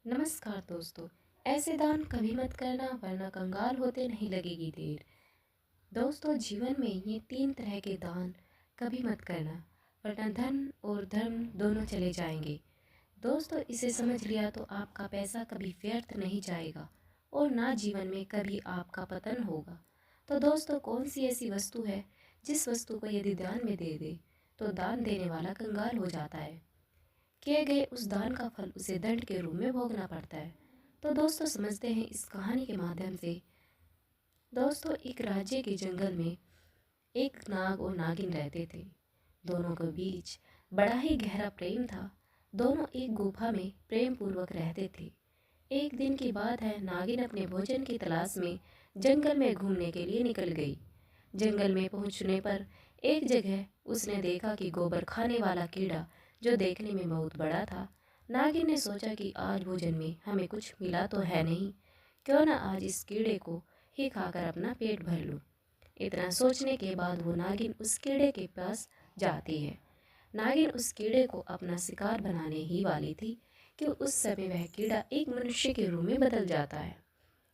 नमस्कार दोस्तों। ऐसे दान कभी मत करना वरना कंगाल होते नहीं लगेगी देर। दोस्तों, जीवन में ये 3 तरह के दान कभी मत करना वरना धन और धर्म दोनों चले जाएंगे। दोस्तों, इसे समझ लिया तो आपका पैसा कभी व्यर्थ नहीं जाएगा और ना जीवन में कभी आपका पतन होगा। तो दोस्तों, कौन सी ऐसी वस्तु है जिस वस्तु को यदि दान में दे दे तो दान देने वाला कंगाल हो जाता है। किए गए उस दान का फल उसे दंड के रूप में भोगना पड़ता है। तो दोस्तों, समझते हैं इस कहानी के माध्यम से। दोस्तों, एक राज्य के जंगल में एक नाग और नागिन रहते थे। दोनों के बीच बड़ा ही गहरा प्रेम था। दोनों एक गुफा में प्रेम पूर्वक रहते थे। एक दिन की बात है, नागिन अपने भोजन की तलाश में जंगल में घूमने के लिए निकल गई। जंगल में पहुंचने पर एक जगह उसने देखा कि गोबर खाने वाला कीड़ा, जो देखने में बहुत बड़ा था। नागिन ने सोचा कि आज भोजन में हमें कुछ मिला तो है नहीं, क्यों ना आज इस कीड़े को ही खाकर अपना पेट भर लूं। इतना सोचने के बाद वो नागिन उस कीड़े के पास जाती है। नागिन उस कीड़े को अपना शिकार बनाने ही वाली थी कि उस समय वह कीड़ा एक मनुष्य के रूप में बदल जाता है।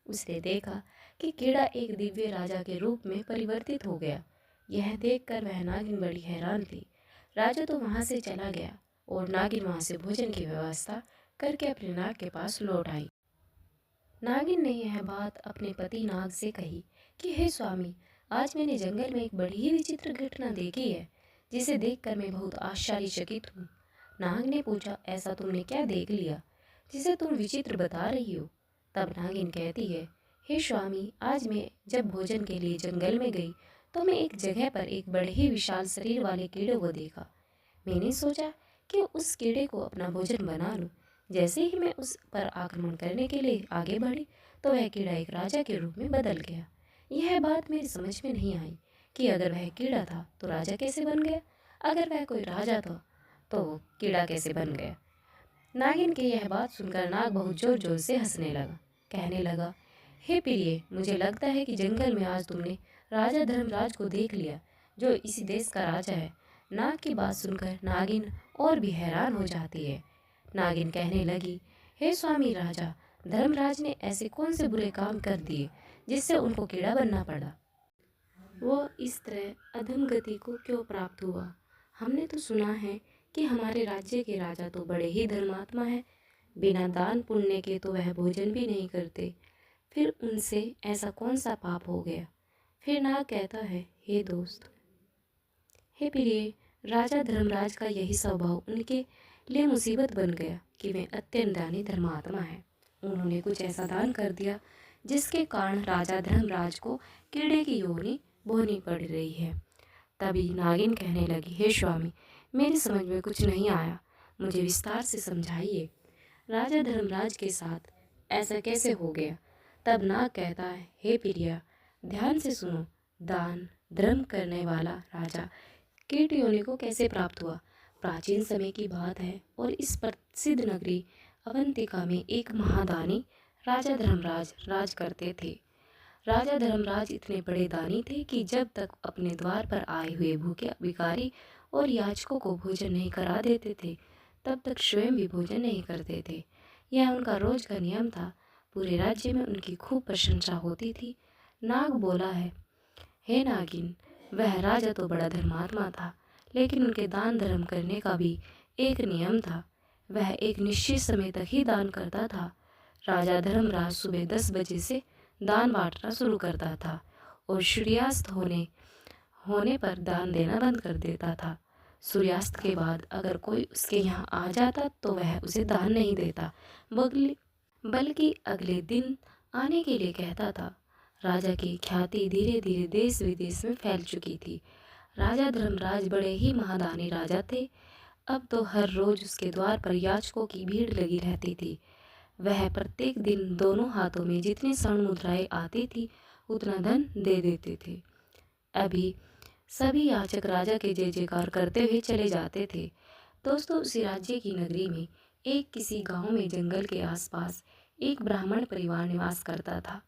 उसने देखा कि कीड़ा एक दिव्य राजा के रूप में परिवर्तित हो गया। यह देखकर वह नागिन बड़ी हैरान थी। राजा तो वहां से चला गया और नागिन वहां से भोजन की व्यवस्था करके अपने नाग के पास लौट आई। नागिन ने यह बात अपने पति नाग से कही कि हे स्वामी, आज मैंने जंगल में एक बड़ी ही विचित्र घटना देखी है, जिसे देखकर मैं बहुत आश्चर्यचकित हूँ। नाग ने पूछा, ऐसा तुमने क्या देख लिया जिसे तुम विचित्र बता रही हो? तब नागिन कहती है, हे स्वामी, आज मैं जब भोजन के लिए जंगल में गई तो मैं एक जगह पर एक बड़े ही विशाल शरीर वाले कीड़े को देखा। मैंने सोचा कि उस कीड़े को अपना भोजन बना लूं। जैसे ही मैं उस पर आक्रमण करने के लिए आगे बढ़ी तो वह कीड़ा एक राजा के रूप में बदल गया। यह बात मेरी समझ में नहीं आई कि अगर वह कीड़ा था तो राजा कैसे बन गया, अगर वह कोई राजा था तो वो कीड़ा कैसे बन गया। नागिन की यह बात सुनकर नाग बहुत जोर जोर से हंसने लगा। कहने लगा, हे प्रिय, मुझे लगता है कि जंगल में आज तुमने राजा धर्मराज को देख लिया, जो इसी देश का राजा है। नाग की बात सुनकर नागिन और भी हैरान हो जाती है। नागिन कहने लगी, हे स्वामी राजा, धर्मराज ने ऐसे कौन से बुरे काम कर दिए जिससे उनको कीड़ा बनना पड़ा? वो इस तरह अधम गति को क्यों प्राप्त हुआ? हमने तो सुना है कि हमारे राज्य के राजा तो बड़े ही धर्मात्मा है। बिना दान पुण्य के तो वह भोजन भी नहीं करते। फिर उनसे ऐसा कौन सा पाप हो गया? फिर नाग कहता है, हे दोस्त, हे प्रिय, राजा धर्मराज का यही स्वभाव उनके लिए मुसीबत बन गया कि वे अत्यंत दानी धर्मात्मा है। उन्होंने कुछ ऐसा दान कर दिया जिसके कारण राजा धर्मराज को कीड़े की योनि बोनी पड़ रही है। तभी नागिन कहने लगी, हे स्वामी, मेरी समझ में कुछ नहीं आया, मुझे विस्तार से समझाइए। राजा धर्मराज के साथ ऐसा कैसे हो गया? तब नाग कहता है, हे प्रिया, ध्यान से सुनो। दान धर्म करने वाला राजा कीट योनि को कैसे प्राप्त हुआ? प्राचीन समय की बात है और इस प्रसिद्ध नगरी अवंतिका में एक महादानी राजा धर्मराज राज करते थे। राजा धर्मराज इतने बड़े दानी थे कि जब तक अपने द्वार पर आए हुए भूखे भिखारी और याचकों को भोजन नहीं करा देते थे, तब तक स्वयं भी भोजन नहीं करते थे। यह उनका रोज का नियम था। पूरे राज्य में उनकी खूब प्रशंसा होती थी। नाग बोला है, हे नागिन, वह राजा तो बड़ा धर्मात्मा था, लेकिन उनके दान धर्म करने का भी एक नियम था। वह एक निश्चित समय तक ही दान करता था। राजा धर्मराज सुबह 10 बजे से दान बांटना शुरू करता था और सूर्यास्त होने होने पर दान देना बंद कर देता था। सूर्यास्त के बाद अगर कोई उसके यहाँ आ जाता तो वह उसे दान नहीं देता, बल्कि बल्कि अगले दिन आने के लिए कहता था। राजा की ख्याति धीरे धीरे देश विदेश में फैल चुकी थी। राजा धर्मराज बड़े ही महादानी राजा थे। अब तो हर रोज उसके द्वार पर याचकों की भीड़ लगी रहती थी। वह प्रत्येक दिन दोनों हाथों में जितनी स्वर्ण मुद्राएं आती थी उतना धन दे देते थे। अभी सभी याचक राजा के जय जयकार करते हुए चले जाते थे। दोस्तों, उसी राज्य की नगरी में एक किसी गांव में जंगल के आसपास एक ब्राह्मण परिवार निवास करता था।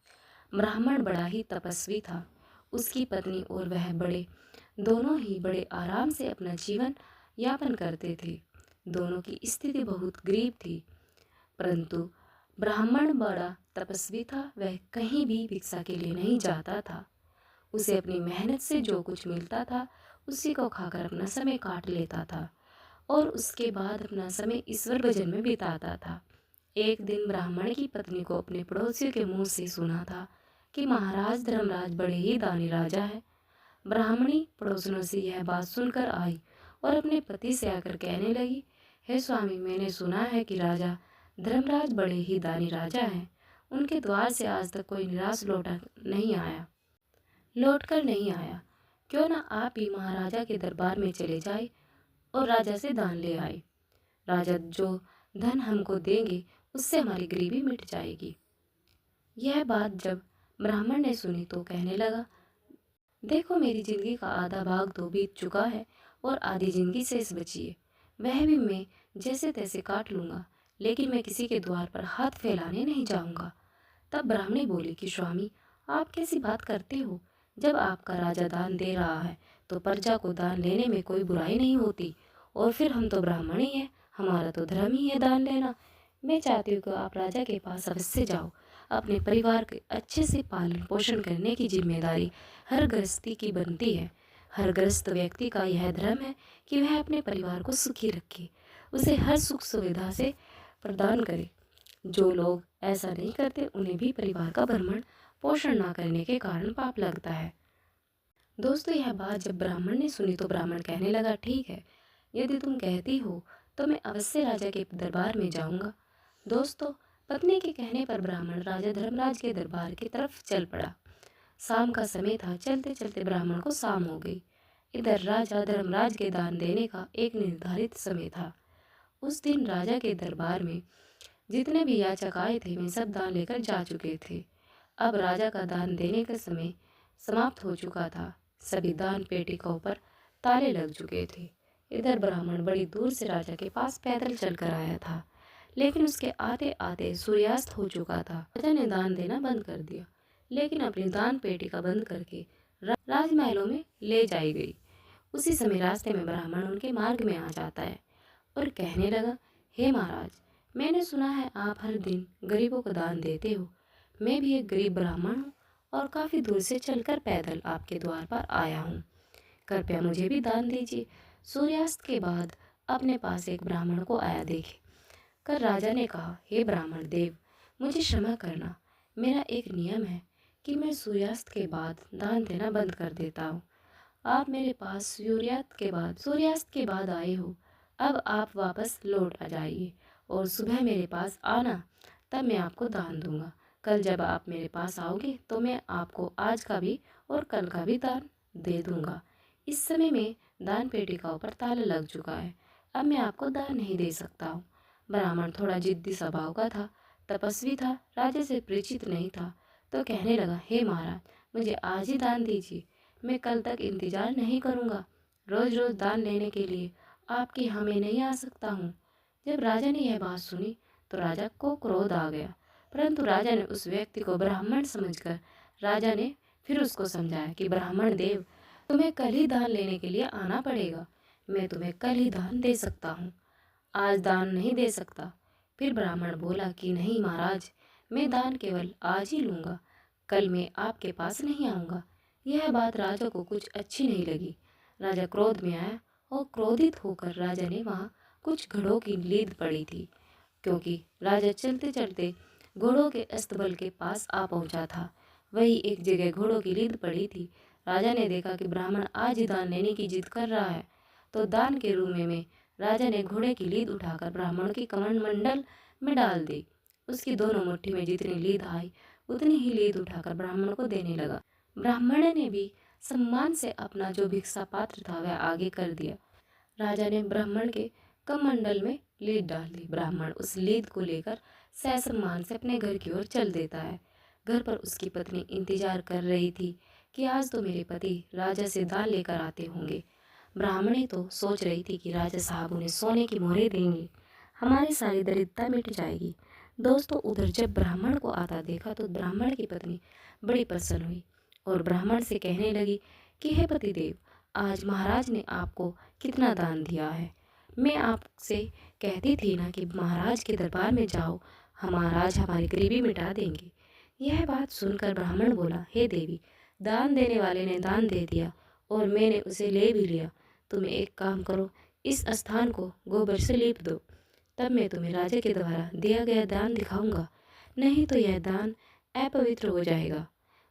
ब्राह्मण बड़ा ही तपस्वी था। उसकी पत्नी और वह दोनों ही बड़े आराम से अपना जीवन यापन करते थे। दोनों की स्थिति बहुत गरीब थी, परंतु ब्राह्मण बड़ा तपस्वी था, वह कहीं भी भिक्षा के लिए नहीं जाता था। उसे अपनी मेहनत से जो कुछ मिलता था उसी को खाकर अपना समय काट लेता था और उसके बाद अपना समय ईश्वर भजन में बिताता था। एक दिन ब्राह्मण की पत्नी को अपने पड़ोसियों के मुंह से सुना था कि महाराज धर्मराज बड़े ही दानी राजा है। ब्राह्मणी पड़ोसनों से यह बात सुनकर आई और अपने पति से आकर कहने लगी, हे स्वामी, मैंने सुना है कि राजा धर्मराज बड़े ही दानी राजा हैं। उनके द्वार से आज तक कोई निराश लौट कर नहीं आया। क्यों ना आप ही महाराजा के दरबार में चले जाए और राजा से दान ले आए। राजा जो धन हमको देंगे उससे हमारी गरीबी मिट जाएगी। यह बात जब ब्राह्मण ने सुनी तो कहने लगा, देखो, मेरी जिंदगी का आधा भाग तो बीत चुका है और आधी जिंदगी शेष बची है। वह भी मैं जैसे तैसे काट लूंगा, लेकिन मैं किसी के द्वार पर हाथ फैलाने नहीं जाऊंगा। तब ब्राह्मणी बोली कि स्वामी, आप कैसी बात करते हो? जब आपका राजा दान दे रहा है तो प्रजा को दान लेने में कोई बुराई नहीं होती। और फिर हम तो ब्राह्मण ही हैं, हमारा तो धर्म ही है दान लेना। मैं चाहती हूँ कि आप राजा के पास अवश्य जाओ। अपने परिवार के अच्छे से पालन पोषण करने की जिम्मेदारी हर गृहस्थी की बनती है। हर गृहस्थ व्यक्ति का यह धर्म है कि वह अपने परिवार को सुखी रखे, उसे हर सुख सुविधा से प्रदान करे। जो लोग ऐसा नहीं करते उन्हें भी परिवार का भरण पोषण न करने के कारण पाप लगता है। दोस्तों, यह बात जब ब्राह्मण ने सुनी तो ब्राह्मण कहने लगा, ठीक है, यदि तुम कहती हो तो मैं अवश्य राजा के दरबार में जाऊंगा। दोस्तों, पत्नी के कहने पर ब्राह्मण राजा धर्मराज के दरबार की तरफ चल पड़ा। शाम का समय था। चलते चलते ब्राह्मण को शाम हो गई। इधर राजा धर्मराज के दान देने का एक निर्धारित समय था। उस दिन राजा के दरबार में जितने भी याचक आए थे वे सब दान लेकर जा चुके थे। अब राजा का दान देने का समय समाप्त हो चुका था। सभी दान पेटिकों पर ताले लग चुके थे। इधर ब्राह्मण बड़ी दूर से राजा के पास पैदल चलकर आया था, लेकिन उसके आते आते सूर्यास्त हो चुका था। राजा ने दान देना बंद कर दिया, लेकिन अपनी दान पेटिका बंद करके राजमहलों में ले जाई गई। उसी समय रास्ते में ब्राह्मण उनके मार्ग में आ जाता है और कहने लगा, हे महाराज, मैंने सुना है आप हर दिन गरीबों को दान देते हो। मैं भी एक गरीब ब्राह्मण हूँ और काफ़ी दूर से चलकर पैदल आपके द्वार पर आया हूँ। कृपया मुझे भी दान दीजिए। सूर्यास्त के बाद अपने पास एक ब्राह्मण को आया देखे कर राजा ने कहा, हे ब्राह्मण देव, मुझे क्षमा करना। मेरा एक नियम है कि मैं सूर्यास्त के बाद दान देना बंद कर देता हूँ। आप मेरे पास सूर्यास्त के बाद आए हो। अब आप वापस लौट आ जाइए और सुबह मेरे पास आना, तब मैं आपको दान दूंगा। कल जब आप मेरे पास आओगे तो मैं आपको आज का भी और कल का भी दान दे दूंगा। इस समय में दान पेटिकाओं पर ताला लग चुका है। अब मैं आपको दान नहीं दे सकता हूँ। ब्राह्मण थोड़ा जिद्दी स्वभाव का था, तपस्वी था, राजा से परिचित नहीं था, तो कहने लगा, हे महाराज, मुझे आज ही दान दीजिए। मैं कल तक इंतजार नहीं करूँगा। रोज रोज दान लेने के लिए आपके यहाँ मैं नहीं आ सकता हूँ। जब राजा ने यह बात सुनी तो राजा को क्रोध आ गया, परंतु राजा ने उस व्यक्ति को ब्राह्मण समझकर राजा ने फिर उसको समझाया कि ब्राह्मण देव, तुम्हें कल ही दान लेने के लिए आना पड़ेगा। मैं तुम्हें कल ही दान दे सकता हूँ, आज दान नहीं दे सकता। फिर ब्राह्मण बोला कि नहीं महाराज, मैं दान केवल आज ही लूँगा, कल मैं आपके पास नहीं आऊँगा। यह बात राजा को कुछ अच्छी नहीं लगी। राजा क्रोध में आया और क्रोधित होकर राजा ने वहाँ कुछ घड़ों की लीद पड़ी थी, क्योंकि राजा चलते चलते घोड़ों के अस्तबल के पास आ पहुंचा था। वही एक जगह घोड़ों की लीद पड़ी थी। राजा ने देखा कि ब्राह्मण आज ही दान लेने की जिद कर रहा है, तो दान के रूप में राजा ने घोड़े की लीद उठाकर ब्राह्मण की कमंडल में डाल दी। उसकी दोनों मुट्ठी में जितनी लीद आई उतनी ही लीद उठाकर ब्राह्मण को देने लगा। ब्राह्मण ने भी सम्मान से अपना जो भिक्षा पात्र था वह आगे कर दिया। राजा ने ब्राह्मण के कमंडल में लीद डाल दी। ब्राह्मण उस लीद को लेकर ससम्मान से अपने घर की ओर चल देता है। घर पर उसकी पत्नी इंतजार कर रही थी कि आज तो मेरे पति राजा से दान लेकर आते होंगे। ब्राह्मणी तो सोच रही थी कि राजा साहब उन्हें सोने की मोहरें देंगे, हमारी सारी दरिद्रता मिट जाएगी। दोस्तों, उधर जब ब्राह्मण को आता देखा तो ब्राह्मण की पत्नी बड़ी प्रसन्न हुई और ब्राह्मण से कहने लगी कि हे पतिदेव, आज महाराज ने आपको कितना दान दिया है। मैं आपसे कहती थी ना कि महाराज के दरबार में जाओ, आज हमारी गरीबी मिटा देंगे। यह बात सुनकर ब्राह्मण बोला, हे देवी, दान देने वाले ने दान दे दिया और मैंने उसे ले भी लिया। तुम एक काम करो, इस स्थान को गोबर से लीप दो, तब मैं तुम्हें राजा के द्वारा दिया गया दान दिखाऊंगा, नहीं तो यह दान अपवित्र हो जाएगा।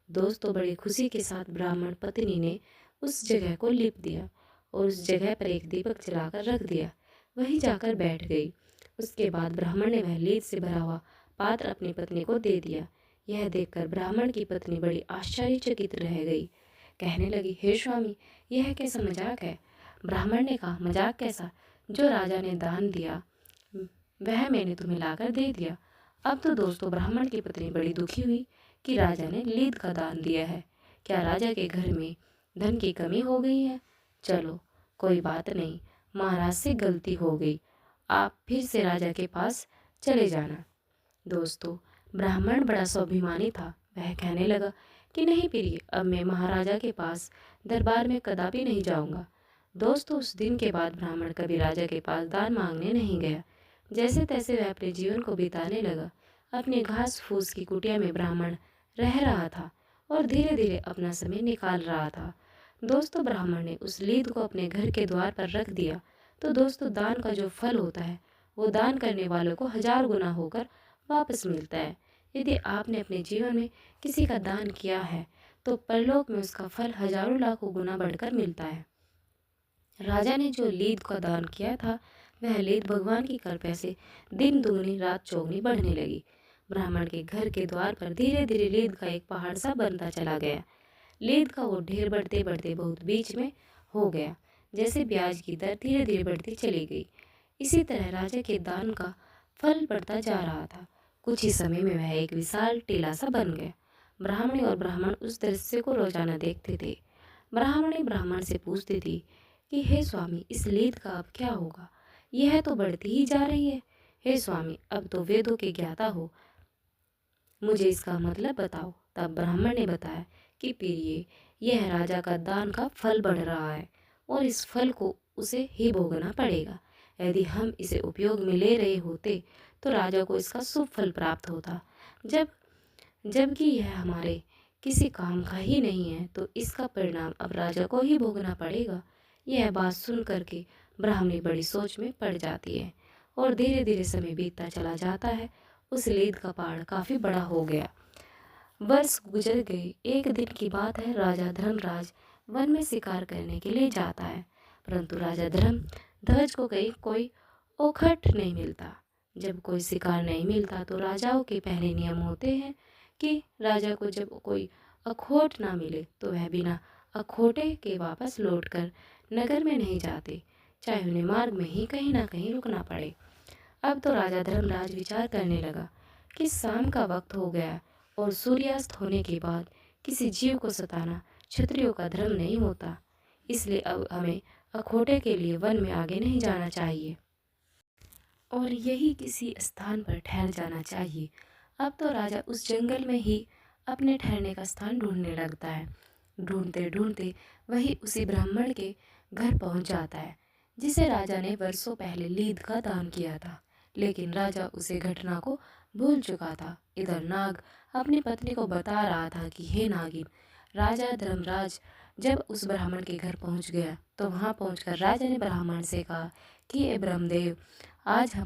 दोस्तों, बड़ी खुशी के साथ ब्राह्मण पत्नी ने उस जगह को लीप दिया और उस जगह पर एक दीपक जलाकर रख दिया। वहीं जाकर बैठ गई। उसके बाद ब्राह्मण ने वह लीद से भरा हुआ पात्र अपनी पत्नी को दे दिया। यह देखकर ब्राह्मण की पत्नी बड़ी आश्चर्यचकित रह गई। कहने लगी, हे स्वामी, यह कैसा मजाक है? ब्राह्मण ने कहा, मजाक कैसा? जो राजा ने दान दिया वह मैंने तुम्हें लाकर दे दिया। अब तो दोस्तों ब्राह्मण की पत्नी बड़ी दुखी हुई कि राजा ने लीद का दान दिया है। क्या राजा के घर में धन की कमी हो गई है? चलो कोई बात नहीं, महाराज से गलती हो गई, आप फिर से राजा के पास चले जाना। दोस्तों, ब्राह्मण बड़ा स्वाभिमानी था। वह कहने लगा कि नहीं प्रिय, अब मैं महाराजा के पास दरबार में कदापि नहीं जाऊंगा। दोस्तों, उस दिन के बाद ब्राह्मण कभी राजा के पास दान मांगने नहीं गया। जैसे तैसे वह अपने जीवन को बिताने लगा। अपनी घास फूस की कुटिया में ब्राह्मण रह रहा था और धीरे धीरे अपना समय निकाल रहा था। दोस्तों, ब्राह्मण ने उस लीद को अपने घर के द्वार पर रख दिया। तो दोस्तों, दान का जो फल होता है वो दान करने वालों को 1000 गुना होकर वापस मिलता है। यदि आपने अपने जीवन में किसी का दान किया है तो परलोक में उसका फल हजारों लाखों गुना बढ़कर मिलता है। राजा ने जो लीद का दान किया था वह लीद भगवान की कृपा से दिन दुगनी रात चौगनी बढ़ने लगी। ब्राह्मण के घर के द्वार पर धीरे धीरे लीद का एक पहाड़ सा बनता चला गया। लीद का वो ढेर बढ़ते बढ़ते बहुत बीच में हो गया। जैसे ब्याज की दर धीरे धीरे बढ़ती चली गई, इसी तरह राजा के दान का फल बढ़ता जा रहा था। कुछ ही समय में वह एक विशाल टीला सा बन गया। ब्राह्मणी और ब्राह्मण उस दृश्य को रोजाना देखते थे। ब्राह्मणी ब्राह्मण से पूछती थी कि हे स्वामी, इस लीद का अब क्या होगा? यह तो बढ़ती ही जा रही है। हे स्वामी, अब तो वेदों के ज्ञाता हो, मुझे इसका मतलब बताओ। तब ब्राह्मण ने बताया कि प्रिय, यह राजा का दान का फल बढ़ रहा है और इस फल को उसे ही भोगना पड़ेगा। यदि हम इसे उपयोग में ले रहे होते तो राजा को इसका शुभ फल प्राप्त होता। जबकि यह हमारे किसी काम का ही नहीं है तो इसका परिणाम अब राजा को ही भोगना पड़ेगा। यह बात सुन करके ब्राह्मणी बड़ी सोच में पड़ जाती है और धीरे धीरे समय बीतता चला जाता है। उस लीद का पहाड़ काफी बड़ा हो गया। वर्ष गुजर गए। एक दिन की बात है, राजा धर्मराज वन में शिकार करने के लिए जाता है, परंतु राजा ध्वज को कहीं कोई ओखट नहीं मिलता। जब कोई शिकार नहीं मिलता तो राजाओं के पहले नियम होते हैं कि राजा को जब कोई अखोट ना मिले तो वह बिना अखोटे के वापस लौटकर नगर में नहीं जाते, चाहे उन्हें मार्ग में ही कहीं ना कहीं रुकना पड़े। अब तो राजा धर्मराज विचार करने लगा कि शाम का वक्त हो गया और सूर्यास्त होने के बाद किसी जीव को सताना क्षत्रियों का धर्म नहीं होता, इसलिए अब हमें अखोटे के लिए वन में आगे नहीं जाना चाहिए और यही किसी स्थान पर ठहर जाना चाहिए। अब तो राजा उस जंगल में ही अपने ठहरने का स्थान ढूंढने लगता है। ढूंढते ढूंढते वही उसी ब्राह्मण के घर पहुंच जाता है जिसे राजा ने वर्षों पहले लीद का दान किया था, लेकिन राजा उसे घटना को भूल चुका था। इधर नाग अपनी पत्नी को बता रहा था कि हे नागिन, राजा धर्मराज जब उस ब्राह्मण के घर पहुंच गया तो वहां पहुंचकर राजा ने ब्राह्मण से कहा कि ए ब्रह्मदेव, आज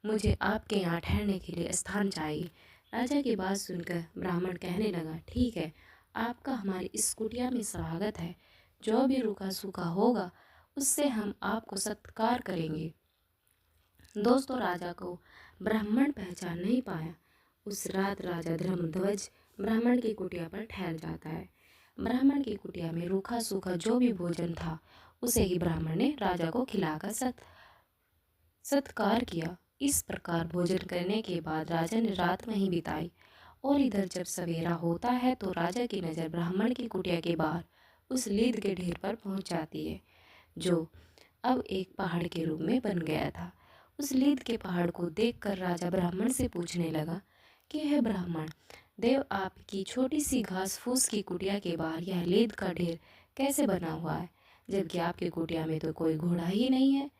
मुझे आपके यहाँ ठहरने के लिए स्थान चाहिए। राजा की बात सुनकर ब्राह्मण कहने लगा, ठीक है, आपका हमारी इस कुटिया में स्वागत है। जो भी रूखा सूखा होगा उससे हम आपको सत्कार करेंगे। दोस्तों, राजा को ब्राह्मण पहचान नहीं पाया। उस रात राजा धर्मध्वज ब्राह्मण की कुटिया पर ठहर जाता है। ब्राह्मण की कुटिया में रूखा सूखा जो भी भोजन था उसे ही ब्राह्मण ने राजा को खिलाकर सत्कार किया। इस प्रकार भोजन करने के बाद राजा ने रात वहीं बिताई और इधर जब सवेरा होता है तो राजा की नज़र ब्राह्मण की कुटिया के बाहर उस लीद के ढेर पर पहुंच जाती है, जो अब एक पहाड़ के रूप में बन गया था। उस लीद के पहाड़ को देखकर राजा ब्राह्मण से पूछने लगा कि हे ब्राह्मण देव, आपकी छोटी सी घास फूस की कुटिया के बाहर यह लीद का ढेर कैसे बना हुआ है, जबकि आपकी कुटिया में तो कोई घोड़ा ही नहीं है?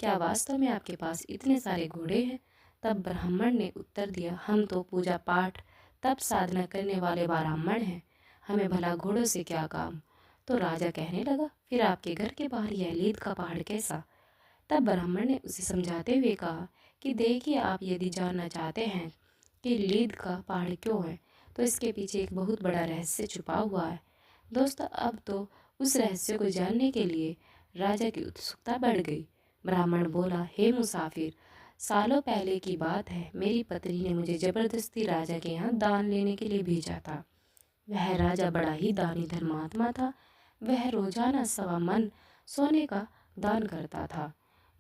क्या वास्तव में आपके पास इतने सारे घोड़े हैं तब ब्राह्मण ने उत्तर दिया, हम तो पूजा पाठ तप साधना करने वाले ब्राह्मण हैं, हमें भला घोड़ों से क्या काम। तो राजा कहने लगा, फिर आपके घर के बाहर यह लीद का पहाड़ कैसा। तब ब्राह्मण ने उसे समझाते हुए कहा कि देखिए, आप यदि जानना चाहते हैं कि लीद का पहाड़ क्यों है, तो इसके पीछे एक बहुत बड़ा रहस्य छुपा हुआ है। दोस्तों, अब तो उस रहस्य को जानने के लिए राजा की उत्सुकता बढ़ गई। ब्राह्मण बोला, हे मुसाफिर, सालों पहले की बात है, मेरी पत्नी ने मुझे जबरदस्ती राजा के यहाँ दान लेने के लिए भेजा था। वह राजा बड़ा ही दानी धर्मात्मा था। वह रोजाना 1.25 मन सोने का दान करता था।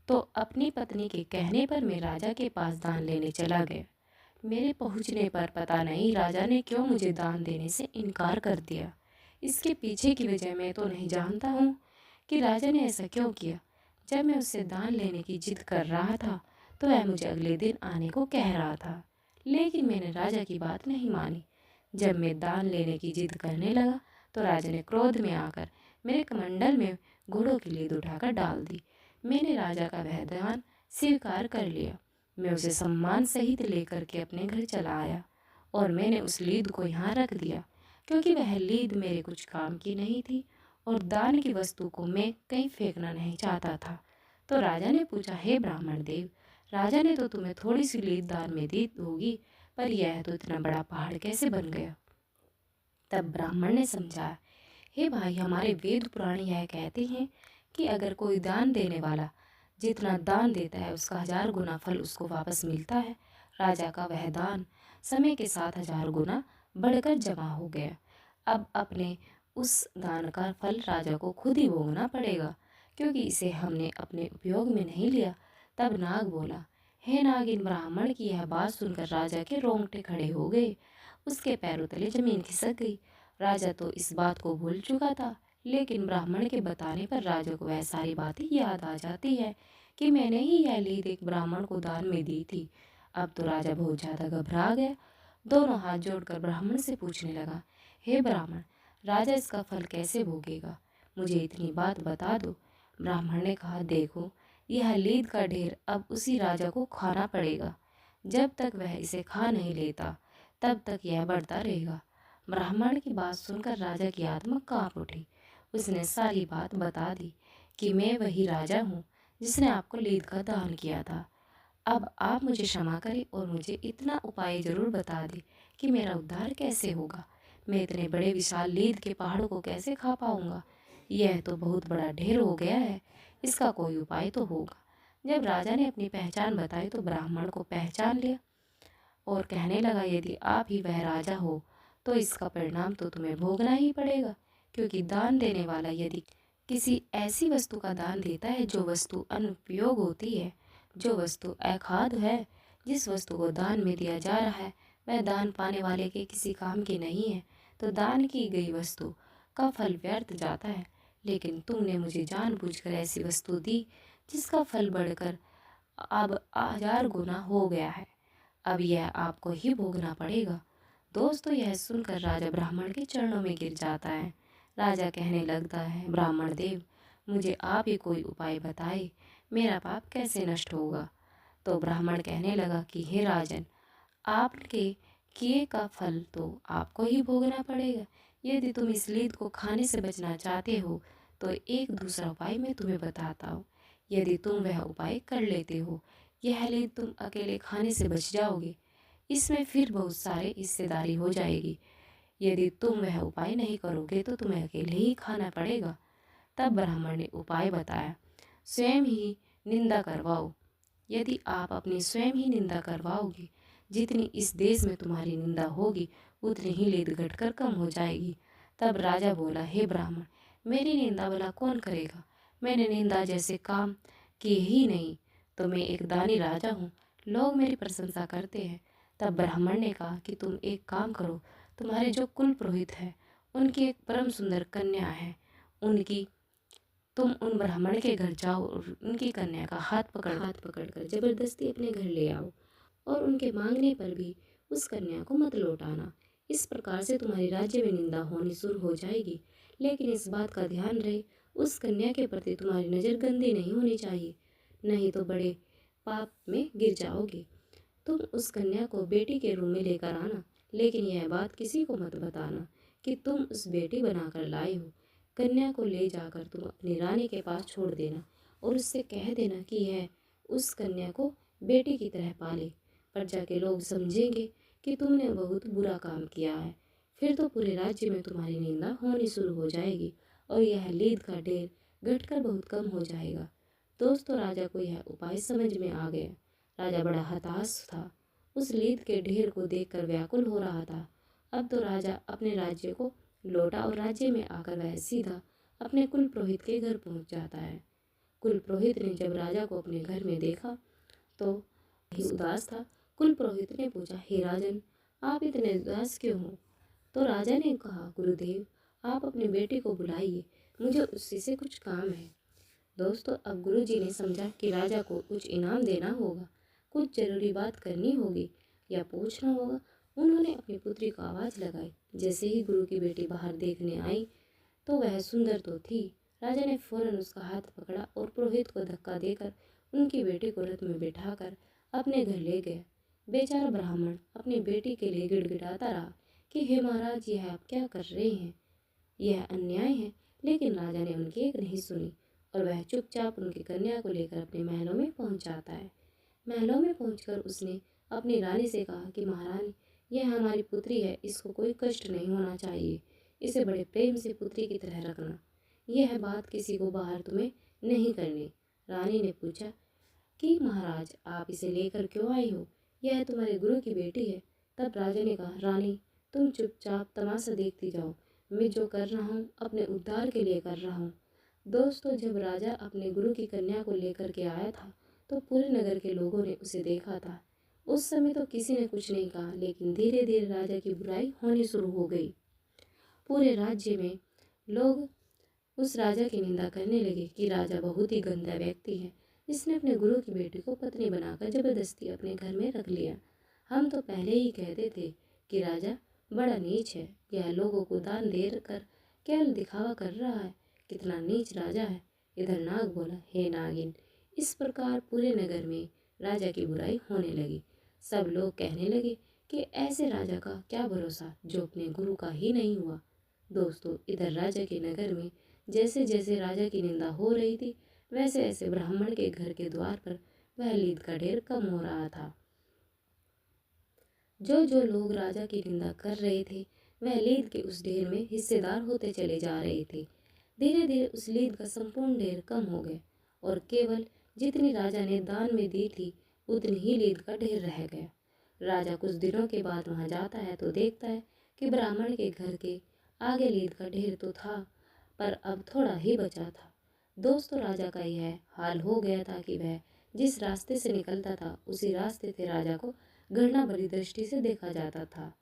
तो अपनी पत्नी के कहने पर मैं राजा के पास दान लेने चला गया। मेरे पहुंचने पर पता नहीं राजा ने क्यों मुझे दान देने से इनकार कर दिया। इसके पीछे की वजह मैं तो नहीं जानता हूँ कि राजा ने ऐसा क्यों किया। जब मैं उससे दान लेने की जिद कर रहा था तो वह मुझे अगले दिन आने को कह रहा था, लेकिन मैंने राजा की बात नहीं मानी। जब मैं दान लेने की जिद करने लगा तो राजा ने क्रोध में आकर मेरे कमंडल में घोड़ों की लीद उठाकर डाल दी। मैंने राजा का वह दान स्वीकार कर लिया। मैं उसे सम्मान सहित लेकर के अपने घर चला आया और मैंने उस लीद को यहाँ रख दिया, क्योंकि वह लीद मेरे कुछ काम की नहीं थी और दान की वस्तु को मैं कहीं फेंकना नहीं चाहता था। तो राजा ने पूछा, हे ब्राह्मण देव, राजा ने तो तुम्हें थोड़ी सी लीद दान में दी होगी, पर यह तो इतना बड़ा पहाड़ कैसे बन गया। तब ब्राह्मण ने समझाया, हे भाई, हमारे वेद पुराण यह कहते हैं कि अगर कोई दान देने वाला जितना दान देता है उसका 1000 गुना फल उसको वापस मिलता है। राजा का वह दान समय के साथ 1000 गुना बढ़कर जमा हो गया। अब अपने उस दान का फल राजा को खुद ही भोगना पड़ेगा, क्योंकि इसे हमने अपने उपयोग में नहीं लिया। तब नाग बोला, हे नागिन, ब्राह्मण की यह बात सुनकर राजा के रोंगटे खड़े हो गए। उसके पैरों तले जमीन खिसक गई। राजा तो इस बात को भूल चुका था, लेकिन ब्राह्मण के बताने पर राजा को वह सारी बातें याद आ जाती है कि मैंने ही यह लीद एक ब्राह्मण को दान में दी थी। अब तो राजा बहुत ज़्यादा घबरा गया। दोनों हाथ जोड़कर ब्राह्मण से पूछने लगा, हे ब्राह्मण, राजा इसका फल कैसे भोगेगा, मुझे इतनी बात बता दो। ब्राह्मण ने कहा, देखो, यह लीद का ढेर अब उसी राजा को खाना पड़ेगा। जब तक वह इसे खा नहीं लेता तब तक यह बढ़ता रहेगा। ब्राह्मण की बात सुनकर राजा की आत्मा कांप उठी। उसने सारी बात बता दी कि मैं वही राजा हूँ जिसने आपको लीद का दान किया था। अब आप मुझे क्षमा करें और मुझे इतना उपाय जरूर बता दें कि मेरा उद्धार कैसे होगा। मैं इतने बड़े विशाल लीद के पहाड़ों को कैसे खा पाऊंगा। यह तो बहुत बड़ा ढेर हो गया है, इसका कोई उपाय तो होगा। जब राजा ने अपनी पहचान बताई तो ब्राह्मण को पहचान लिया और कहने लगा, यदि आप ही वह राजा हो तो इसका परिणाम तो तुम्हें भोगना ही पड़ेगा, क्योंकि दान देने वाला यदि किसी ऐसी वस्तु का दान देता है जो वस्तु अनुपयोग होती है, जो वस्तु अखाद्य है, जिस वस्तु को दान में दिया जा रहा है वह दान पाने वाले के किसी काम की नहीं है, तो दान की गई वस्तु का फल व्यर्थ जाता है। लेकिन तुमने मुझे जानबूझकर ऐसी वस्तु दी जिसका फल बढ़कर अब 1000 गुना हो गया है। अब यह आपको ही भोगना पड़ेगा। दोस्तों, यह सुनकर राजा ब्राह्मण के चरणों में गिर जाता है। राजा कहने लगता है, ब्राह्मण देव, मुझे आप ही कोई उपाय बताए, मेरा पाप कैसे नष्ट होगा। तो ब्राह्मण कहने लगा कि हे राजन, आपके किए का फल तो आपको ही भोगना पड़ेगा। यदि तुम इस लीद को खाने से बचना चाहते हो तो एक दूसरा उपाय मैं तुम्हें बताता हूँ। यदि तुम वह उपाय कर लेते हो, यह लीद तुम अकेले खाने से बच जाओगे। इसमें फिर बहुत सारे हिस्सेदारी हो जाएगी। यदि तुम वह उपाय नहीं करोगे तो तुम्हें अकेले ही खाना पड़ेगा। तब ब्राह्मण ने उपाय बताया, स्वयं ही निंदा करवाओ। यदि आप अपनी स्वयं ही निंदा करवाओगे, जितनी इस देश में तुम्हारी निंदा होगी उतनी ही लीद घटकर कम हो जाएगी। तब राजा बोला, हे ब्राह्मण, मेरी निंदा भला कौन करेगा, मैंने निंदा जैसे काम किए ही नहीं, तो मैं एक दानी राजा हूँ, लोग मेरी प्रशंसा करते हैं। तब ब्राह्मण ने कहा कि तुम एक काम करो, तुम्हारे जो कुल पुरोहित है उनकी एक परम सुंदर कन्या है, उनकी तुम उन ब्राह्मण के घर जाओ और उनकी कन्या का हाथ पकड़कर जबरदस्ती अपने घर ले आओ और उनके मांगने पर भी उस कन्या को मत लौटाना। इस प्रकार से तुम्हारी राज्य में निंदा होनी शुरू हो जाएगी। लेकिन इस बात का ध्यान रहे, उस कन्या के प्रति तुम्हारी नज़र गंदी नहीं होनी चाहिए, नहीं तो बड़े पाप में गिर जाओगे। तुम उस कन्या को बेटी के रूप में लेकर आना, लेकिन यह बात किसी को मत बताना कि तुम उस बेटी बनाकर लाए हो। कन्या को ले जाकर तुम अपनी रानी के पास छोड़ देना और उससे कह देना कि यह उस कन्या को बेटी की तरह पाले। प्रजा के लोग समझेंगे कि तुमने बहुत बुरा काम किया है। फिर तो पूरे राज्य में तुम्हारी निंदा होनी शुरू हो जाएगी और यह लीद का ढेर घटकर बहुत कम हो जाएगा। दोस्तों, राजा को यह उपाय समझ में आ गया। राजा बड़ा हताश था। उस लीद के ढेर को देखकर व्याकुल हो रहा था। अब तो राजा अपने राज्य को लौटा और राज्य में आकर वह सीधा अपने कुल पुरोहित के घर पहुंच जाता है। कुल पुरोहित ने जब राजा को अपने घर में देखा तो ही उदास था। कुल पुरोहित ने पूछा, हे राजन, आप इतने उदास क्यों हो? तो राजा ने कहा, गुरुदेव, आप अपनी बेटी को बुलाइए, मुझे उसी से कुछ काम है। दोस्तों, अब गुरुजी ने समझा कि राजा को कुछ इनाम देना होगा, कुछ जरूरी बात करनी होगी या पूछना होगा। उन्होंने अपनी पुत्री को आवाज़ लगाई। जैसे ही गुरु की बेटी बाहर देखने आई तो वह सुंदर तो थी। राजा ने फौरन उसका हाथ पकड़ा और पुरोहित को धक्का देकर उनकी बेटी को रथ में बिठाकर अपने घर ले गया। बेचारा ब्राह्मण अपनी बेटी के लिए गिड़गिड़ाता रहा कि हे महाराज, यह आप क्या कर रहे हैं, यह अन्याय है। लेकिन राजा ने उनकी एक नहीं सुनी और वह चुपचाप उनकी कन्या को लेकर अपने महलों में पहुंच जाता है। महलों में पहुंचकर उसने अपनी रानी से कहा कि महारानी, यह हमारी पुत्री है, इसको कोई कष्ट नहीं होना चाहिए, इसे बड़े प्रेम से पुत्री की तरह रखना। यह बात किसी को बाहर तुम्हें नहीं करनी। रानी ने पूछा कि महाराज, आप इसे लेकर क्यों आई हो? यह तुम्हारे गुरु की बेटी है। तब राजा ने कहा, रानी, तुम चुपचाप तमाशा देखती जाओ, मैं जो कर रहा हूँ अपने उद्धार के लिए कर रहा हूँ। दोस्तों, जब राजा अपने गुरु की कन्या को लेकर के आया था तो पूरे नगर के लोगों ने उसे देखा था। उस समय तो किसी ने कुछ नहीं कहा, लेकिन धीरे धीरे राजा की बुराई होनी शुरू हो गई। पूरे राज्य में लोग उस राजा की निंदा करने लगे कि राजा बहुत ही गंदा व्यक्ति है, जिसने अपने गुरु की बेटी को पत्नी बनाकर जबरदस्ती अपने घर में रख लिया। हम तो पहले ही कहते थे कि राजा बड़ा नीच है, यह लोगों को दान दे कर केवल दिखावा कर रहा है। कितना नीच राजा है। इधर नाग बोला, हे नागिन। इस प्रकार पूरे नगर में राजा की बुराई होने लगी। सब लोग कहने लगे कि ऐसे राजा का क्या भरोसा जो अपने गुरु का ही नहीं हुआ। दोस्तों, इधर राजा के नगर में जैसे जैसे राजा की निंदा हो रही थी, वैसे ऐसे ब्राह्मण के घर के द्वार पर वह लीद का ढेर कम हो रहा था। जो जो लोग राजा की निंदा कर रहे थे, वह लीद के उस ढेर में हिस्सेदार होते चले जा रहे थे। धीरे धीरे उस लीद का संपूर्ण ढेर कम हो गया और केवल जितनी राजा ने दान में दी थी उतनी ही लीद का ढेर रह गया। राजा कुछ दिनों के बाद वहां जाता है तो देखता है कि ब्राह्मण के घर के आगे लीद का ढेर तो था, पर अब थोड़ा ही बचा था। दोस्तों, राजा का यह हाल हो गया था कि वह जिस रास्ते से निकलता था उसी रास्ते से राजा को घृणा भरी दृष्टि से देखा जाता था।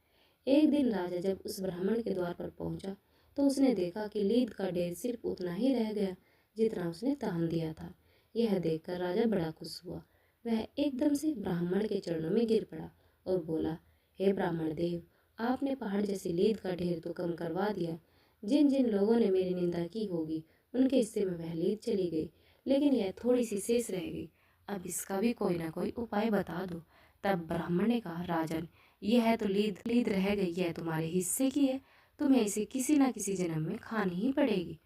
एक दिन राजा जब उस ब्राह्मण के द्वार पर पहुंचा तो उसने देखा कि लीद का ढेर सिर्फ उतना ही रह गया जितना उसने दान दिया था। यह देखकर राजा बड़ा खुश हुआ। वह एकदम से ब्राह्मण के चरणों में गिर पड़ा और बोला, हे ब्राह्मण देव, आपने पहाड़ जैसी लीद का ढेर तो कम करवा दिया। जिन जिन लोगों ने मेरी निंदा की होगी उनके हिस्से में वह लीद चली गई, लेकिन यह थोड़ी सी शेष रह गई। अब इसका भी कोई ना कोई उपाय बता दो। तब ब्राह्मण ने कहा, राजन, यह तो लीद लीद रह गई, यह तुम्हारे हिस्से की है, तुम्हें इसे किसी न किसी जन्म में खानी ही पड़ेगी।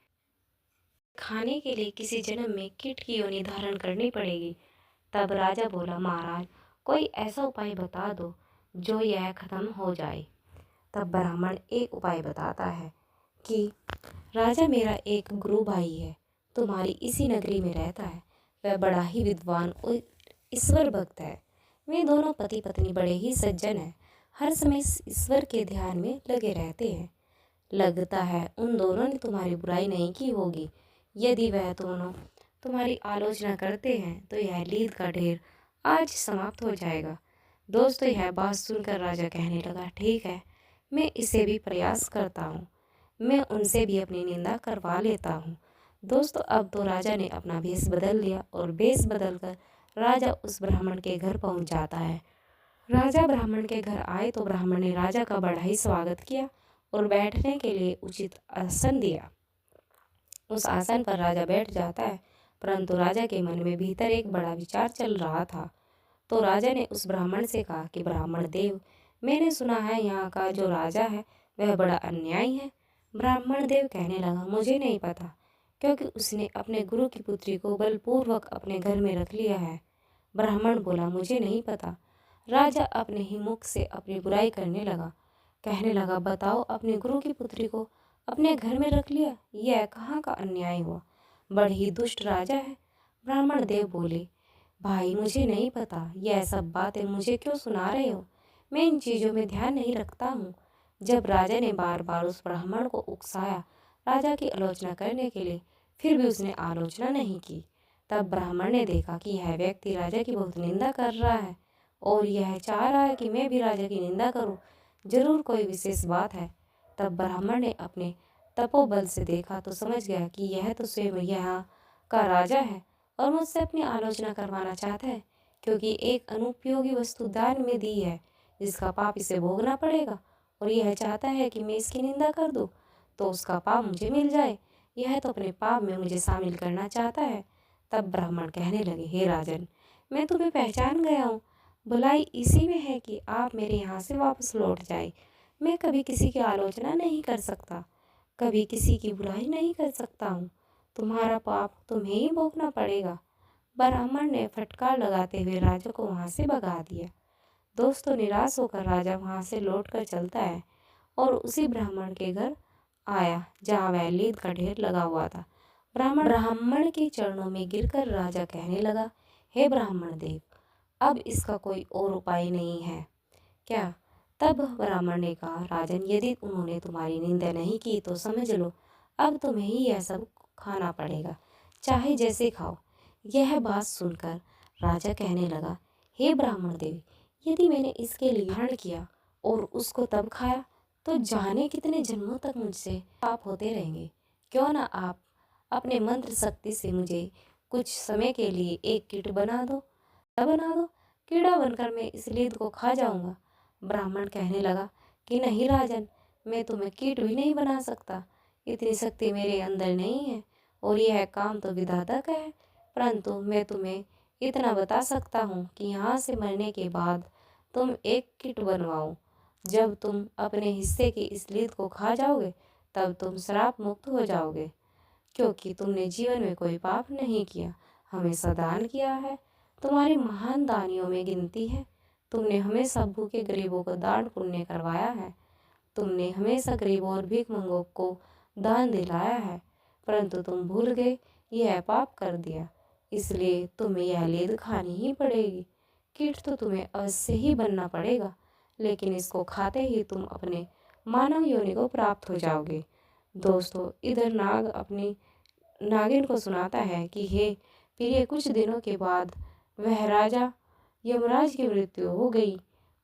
खाने के लिए किसी जन्म में कीट की योनि धारण करनी पड़ेगी। तब राजा बोला, महाराज, कोई ऐसा उपाय बता दो जो यह खत्म हो जाए। तब ब्राह्मण एक उपाय बताता है कि राजा, मेरा एक गुरु भाई है, तुम्हारी इसी नगरी में रहता है। वह बड़ा ही विद्वान और ईश्वर भक्त है। वे दोनों पति पत्नी बड़े ही सज्जन हैं, हर समय ईश्वर के ध्यान में लगे रहते हैं। लगता है उन दोनों ने तुम्हारी बुराई नहीं की होगी। यदि वह दोनों तुम्हारी आलोचना करते हैं तो यह लीद का ढेर आज समाप्त हो जाएगा। दोस्तों, यह बात सुनकर राजा कहने लगा, ठीक है, मैं इसे भी प्रयास करता हूँ, मैं उनसे भी अपनी निंदा करवा लेता हूँ। दोस्तों, अब तो राजा ने अपना भेष बदल लिया और भेष बदलकर राजा उस ब्राह्मण के घर पहुँच जाता है। राजा ब्राह्मण के घर आए तो ब्राह्मण ने राजा का बड़ा ही स्वागत किया और बैठने के लिए उचित आसन दिया। उस आसन पर राजा बैठ जाता है, परंतु राजा के मन में भीतर एक बड़ा विचार चल रहा था। तो राजा ने उस ब्राह्मण से कहा कि ब्राह्मण देव, मैंने सुना है यहाँ का जो राजा है वह बड़ा अन्यायी है। ब्राह्मण देव कहने लगा, मुझे नहीं पता, क्योंकि उसने अपने गुरु की पुत्री को बलपूर्वक अपने घर में रख लिया है। ब्राह्मण बोला, मुझे नहीं पता। राजा अपने ही मुख से अपनी बुराई करने लगा, कहने लगा, बताओ, अपने गुरु की पुत्री को अपने घर में रख लिया, यह कहाँ का अन्याय हुआ? बड़ी ही दुष्ट राजा है। ब्राह्मण देव बोले, भाई मुझे नहीं पता, यह सब बातें मुझे क्यों सुना रहे हो? मैं इन चीज़ों में ध्यान नहीं रखता हूँ। जब राजा ने बार बार उस ब्राह्मण को उकसाया राजा की आलोचना करने के लिए, फिर भी उसने आलोचना नहीं की। तब ब्राह्मण ने देखा कि यह व्यक्ति राजा की बहुत निंदा कर रहा है और यह चाह रहा है कि मैं भी राजा की निंदा करूं। जरूर कोई विशेष बात है। तब ब्राह्मण ने अपने तपोबल से देखा तो समझ गया कि यह तो स्वयं यहाँ का राजा है और मुझसे अपनी आलोचना करवाना चाहता है, क्योंकि एक अनुपयोगी वस्तु दान में दी है जिसका पाप इसे भोगना पड़ेगा, और यह चाहता है कि मैं इसकी निंदा कर दूं तो उसका पाप मुझे मिल जाए। यह तो अपने पाप में मुझे शामिल करना चाहता है। तब ब्राह्मण कहने लगे, हे राजन, मैं तुम्हें पहचान गया हूँ। भलाई इसी में है कि आप मेरे यहाँ से वापस लौट जाए। मैं कभी किसी की आलोचना नहीं कर सकता, कभी किसी की बुराई नहीं कर सकता हूँ। तुम्हारा पाप तुम्हें ही भोगना पड़ेगा। ब्राह्मण ने फटकार लगाते हुए राजा को वहाँ से भगा दिया। दोस्तों, निराश होकर राजा वहाँ से लौटकर चलता है और उसी ब्राह्मण के घर आया जहाँ वह लीद का ढेर लगा हुआ था। ब्राह्मण के चरणों में गिरकर राजा कहने लगा, हे ब्राह्मण देव, अब इसका कोई और उपाय नहीं है क्या? तब ब्राह्मण ने कहा, राजन, यदि उन्होंने तुम्हारी निंदा नहीं की तो समझ लो अब तुम्हें ही यह सब खाना पड़ेगा, चाहे जैसे खाओ। यह बात सुनकर राजा कहने लगा, हे ब्राह्मण देव, यदि मैंने इसके लिए ग्रहण किया और उसको तब खाया तो जाने कितने जन्मों तक मुझसे पाप होते रहेंगे। क्यों ना आप अपने मंत्र शक्ति से मुझे कुछ समय के लिए एक कीट बना दो। कीड़ा बनकर मैं इस लीद को खा जाऊंगा। ब्राह्मण कहने लगा कि नहीं राजन, मैं तुम्हें कीट भी नहीं बना सकता, इतनी शक्ति मेरे अंदर नहीं है और यह काम तो विधाता का है। परंतु मैं तुम्हें इतना बता सकता हूँ कि यहाँ से मरने के बाद तुम एक कीट बनवाओ। जब तुम अपने हिस्से की इस लीद को खा जाओगे तब तुम श्राप मुक्त हो जाओगे, क्योंकि तुमने जीवन में कोई पाप नहीं किया, हमेशा दान किया है। तुम्हारी महान दानियों में गिनती है। तुमने हमेशा भूखे गरीबों को दान पुण्य करवाया है। तुमने हमेशा गरीबों और भीखमंगों को दान दिलाया है, परंतु तुम भूल गए, यह पाप कर दिया, इसलिए तुम्हें यह लीद खानी ही पड़ेगी। कीट तो तुम्हें अवश्य ही बनना पड़ेगा, लेकिन इसको खाते ही तुम अपने मानव योनि को प्राप्त हो जाओगे। दोस्तों, इधर नाग अपनी नागिन को सुनाता है कि हे प्रिय, कुछ दिनों के बाद वह राजा यमराज की मृत्यु हो गई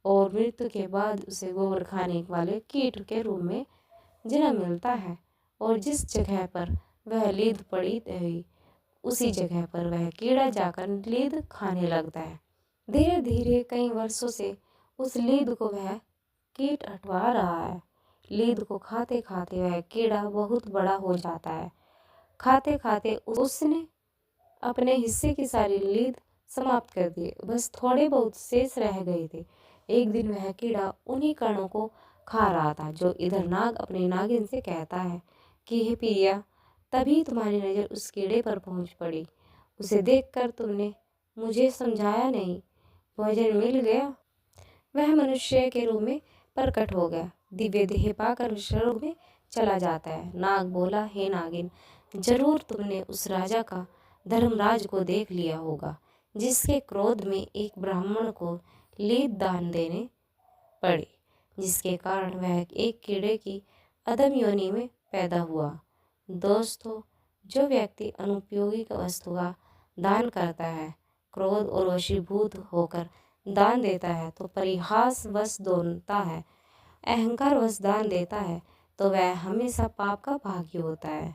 और मृत्यु के बाद उसे गोबर खाने वाले कीट के रूप में जन्म मिलता है, और जिस जगह पर वह लीद पड़ी हुई उसी जगह पर वह कीड़ा जाकर लीद खाने लगता है। धीरे धीरे कई वर्षों से उस लीद को वह कीट हटवा रहा है। लीद को खाते खाते वह कीड़ा बहुत बड़ा हो जाता है। खाते खाते उसने अपने हिस्से की सारी लीद समाप्त कर दी, बस थोड़े बहुत शेष रह गए थे। एक दिन वह कीड़ा उन्हीं कणों को खा रहा था जो इधर नाग अपनी नागिन से कहता है कि हे प्रिया, तभी तुम्हारी नज़र उस कीड़े पर पहुंच पड़ी। उसे देखकर तुमने मुझे समझाया नहीं, भोजन मिल गया। वह मनुष्य के रूप में प्रकट हो गया, दिव्य देह पाकर स्वर्ग में चला जाता है। नाग बोला, हे नागिन, जरूर तुमने उस राजा का धर्मराज को देख लिया होगा जिसके क्रोध में एक ब्राह्मण को लीद दान देने पड़े, जिसके कारण वह एक कीड़े की अधम योनि में पैदा हुआ। दोस्तों, जो व्यक्ति अनुपयोगी वस्तु का दान करता है, क्रोध और वशीभूत होकर दान देता है तो परिहास वश दोनता है, अहंकार वश दान देता है तो वह हमेशा पाप का भागी होता है।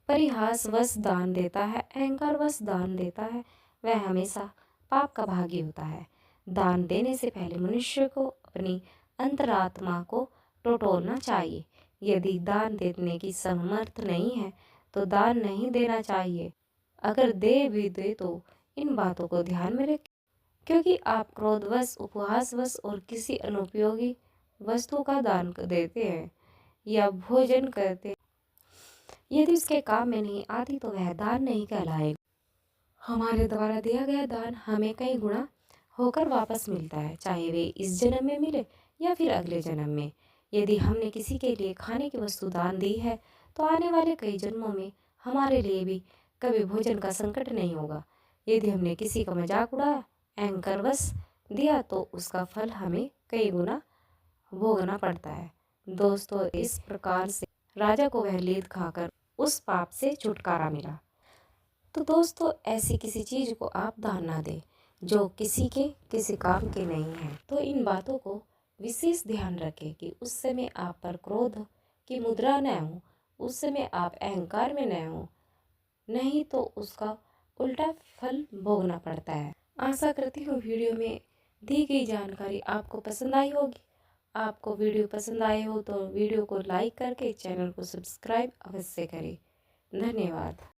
परिहास वश दान देता है, अहंकार वश दान देता है, वह हमेशा पाप का भागी होता है। दान देने से पहले मनुष्य को अपनी अंतरात्मा को टटोलना चाहिए। यदि दान देने की समर्थ नहीं है तो दान नहीं देना चाहिए। अगर दे भी दे तो इन बातों को ध्यान में रखें। क्योंकि आप क्रोधवश, उपहासवश और किसी अनुपयोगी वस्तु का दान देते हैं या भोजन करते हैं, यदि उसके काम में नहीं आती तो वह दान नहीं कहलाएगा। हमारे द्वारा दिया गया दान हमें कई गुना होकर वापस मिलता है, चाहे वे इस जन्म में मिले या फिर अगले जन्म में। यदि हमने किसी के लिए खाने की वस्तु दान दी है तो आने वाले कई जन्मों में हमारे लिए भी कभी भोजन का संकट नहीं होगा। यदि हमने किसी का मजाक उड़ाया, अहंकारवश दिया, तो उसका फल हमें कई गुना भोगना पड़ता है। दोस्तों, इस प्रकार से राजा को वह लीद खाकर उस पाप से छुटकारा मिला। तो दोस्तों, ऐसी किसी चीज़ को आप दान ना दें जो किसी काम के नहीं है। तो इन बातों को विशेष ध्यान रखें कि उस समय आप पर क्रोध की मुद्रा न हो, उस समय आप अहंकार में न हो, नहीं तो उसका उल्टा फल भोगना पड़ता है। आशा करती हूँ वीडियो में दी गई जानकारी आपको पसंद आई होगी। आपको वीडियो पसंद आए हो तो वीडियो को लाइक करके चैनल को सब्सक्राइब अवश्य करें। धन्यवाद।